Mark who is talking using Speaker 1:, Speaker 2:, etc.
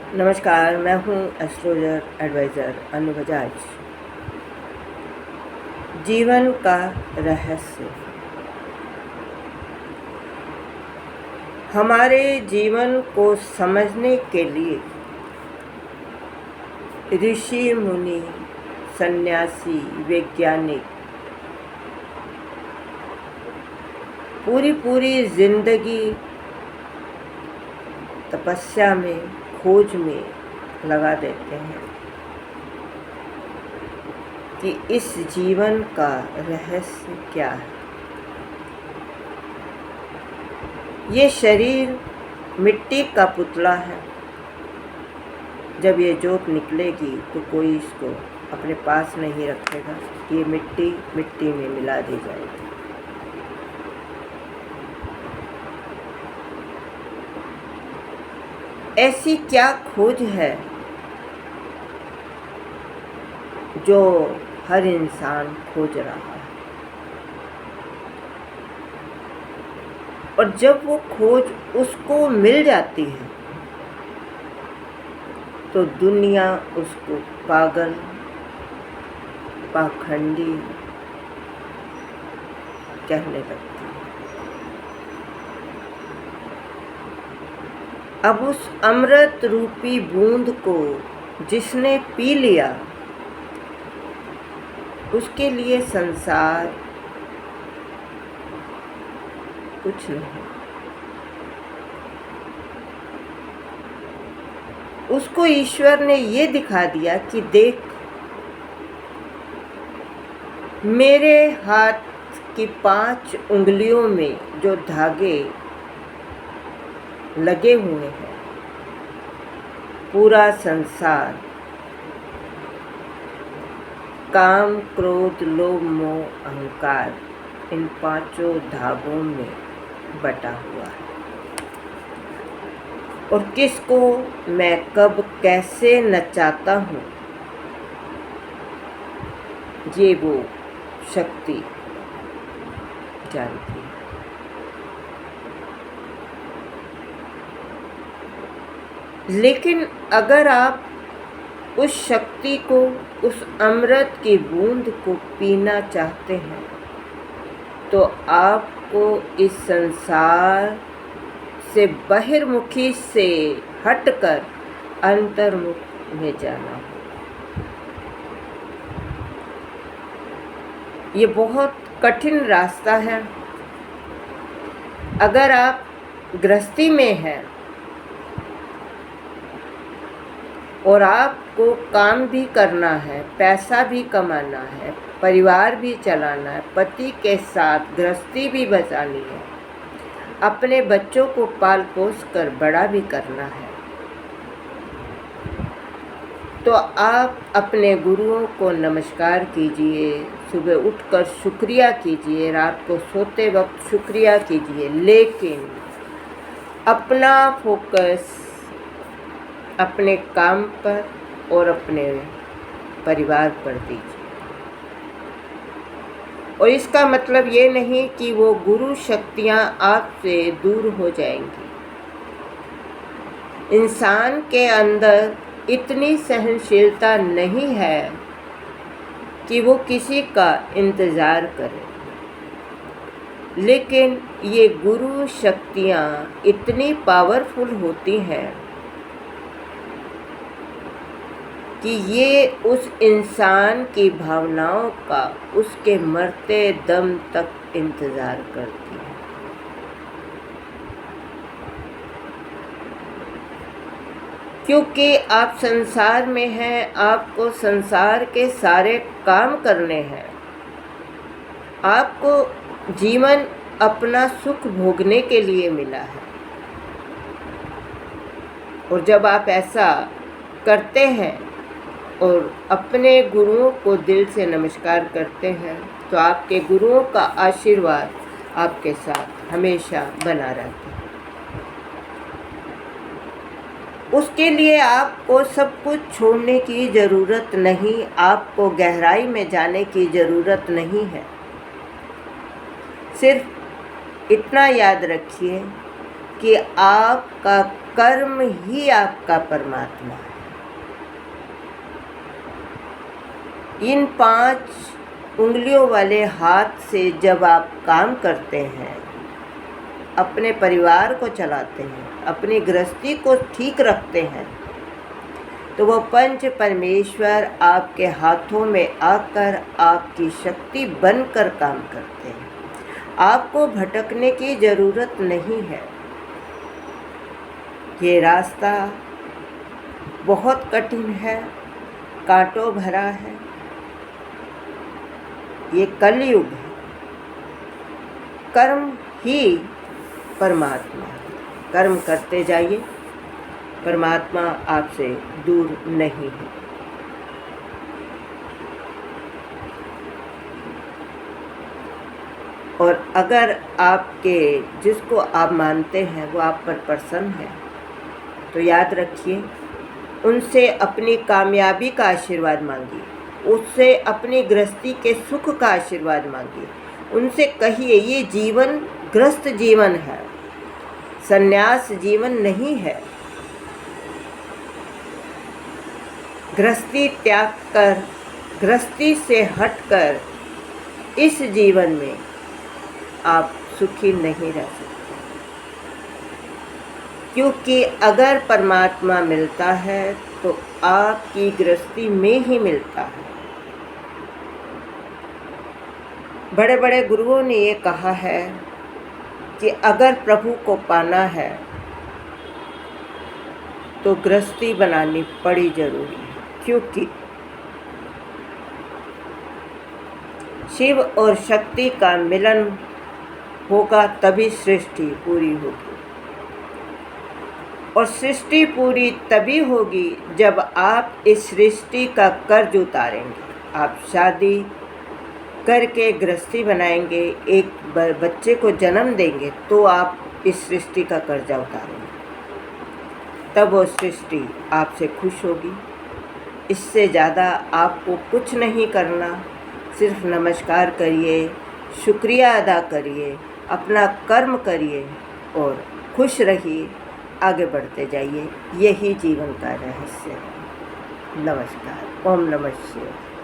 Speaker 1: नमस्कार, मैं हूँ एस्ट्रोलॉजर एडवाइज़र अनु बजाज। जीवन का रहस्य। हमारे जीवन को समझने के लिए ऋषि मुनि, सन्यासी, वैज्ञानिक पूरी जिंदगी तपस्या में, खोज में लगा देते हैं कि इस जीवन का रहस्य क्या है। ये शरीर मिट्टी का पुतला है। जब ये जोत निकलेगी तो कोई इसको अपने पास नहीं रखेगा। ये मिट्टी में मिला दी जाएगी। ऐसी क्या खोज है जो हर इंसान खोज रहा है, और जब वो खोज उसको मिल जाती है तो दुनिया उसको पागल, पाखंडी कहने लगती है। अब उस अमृत रूपी बूंद को जिसने पी लिया, उसके लिए संसार कुछ नहीं। उसको ईश्वर ने ये दिखा दिया कि देख, मेरे हाथ की 5 उंगलियों में जो धागे लगे हुए हैं, पूरा संसार काम, क्रोध, लोभ, मोह, अहंकार, इन 5 धागों में बटा हुआ है। और किसको मैं कब कैसे नचाता हूँ, ये वो शक्ति जानती है। लेकिन अगर आप उस शक्ति को, उस अमृत की बूंद को पीना चाहते हैं तो आपको इस संसार से बहिर्मुखी से हटकर अंतर्मुख में जाना हो। ये बहुत कठिन रास्ता है। अगर आप गृहस्थी में हैं और आपको काम भी करना है, पैसा भी कमाना है, परिवार भी चलाना है, पति के साथ गृहस्थी भी बचानी है, अपने बच्चों को पाल पोस कर बड़ा भी करना है, तो आप अपने गुरुओं को नमस्कार कीजिए, सुबह उठकर शुक्रिया कीजिए, रात को सोते वक्त शुक्रिया कीजिए, लेकिन अपना फोकस अपने काम पर और अपने परिवार पर दीजिए। और इसका मतलब ये नहीं कि वो गुरु शक्तियाँ आपसे दूर हो जाएंगी। इंसान के अंदर इतनी सहनशीलता नहीं है कि वो किसी का इंतज़ार करे, लेकिन ये गुरु शक्तियाँ इतनी पावरफुल होती हैं कि ये उस इंसान की भावनाओं का उसके मरते दम तक इंतज़ार करती है। क्योंकि आप संसार में हैं, आपको संसार के सारे काम करने हैं, आपको जीवन अपना सुख भोगने के लिए मिला है। और जब आप ऐसा करते हैं और अपने गुरुओं को दिल से नमस्कार करते हैं तो आपके गुरुओं का आशीर्वाद आपके साथ हमेशा बना रहता है। उसके लिए आपको सब कुछ छोड़ने की ज़रूरत नहीं, आपको गहराई में जाने की ज़रूरत नहीं है। सिर्फ इतना याद रखिए कि आपका कर्म ही आपका परमात्मा है। इन 5 उंगलियों वाले हाथ से जब आप काम करते हैं, अपने परिवार को चलाते हैं, अपनी गृहस्थी को ठीक रखते हैं, तो वो पंच परमेश्वर आपके हाथों में आकर आपकी शक्ति बनकर काम करते हैं। आपको भटकने की ज़रूरत नहीं है। ये रास्ता बहुत कठिन है, कांटों भरा है। ये कलयुग है। कर्म ही परमात्मा है। कर्म करते जाइए, परमात्मा आपसे दूर नहीं है। और अगर आपके जिसको आप मानते हैं वो आप पर प्रसन्न है, तो याद रखिए, उनसे अपनी कामयाबी का आशीर्वाद मांगिए, उससे अपनी गृहस्थी के सुख का आशीर्वाद मांगिए। उनसे कहिए ये जीवन गृहस्थ जीवन है, संन्यास जीवन नहीं है। गृहस्थी त्याग कर, गृहस्थी से हटकर इस जीवन में आप सुखी नहीं रह सकते, क्योंकि अगर परमात्मा मिलता है तो आपकी गृहस्थी में ही मिलता है। बड़े बड़े गुरुओं ने ये कहा है कि अगर प्रभु को पाना है तो गृहस्थी बनानी बड़ी जरूरी है, क्योंकि शिव और शक्ति का मिलन होगा तभी सृष्टि पूरी होगी। और सृष्टि पूरी तभी होगी जब आप इस सृष्टि का कर्ज उतारेंगे। आप शादी करके गृहस्थी बनाएंगे, एक बच्चे को जन्म देंगे, तो आप इस सृष्टि का कर्जा उतारेंगे, तब वो सृष्टि आपसे खुश होगी। इससे ज़्यादा आपको कुछ नहीं करना, सिर्फ नमस्कार करिए, शुक्रिया अदा करिए, अपना कर्म करिए और खुश रहिए, आगे बढ़ते जाइए। यही जीवन का रहस्य है। नमस्कार। ओम नमः शिवाय।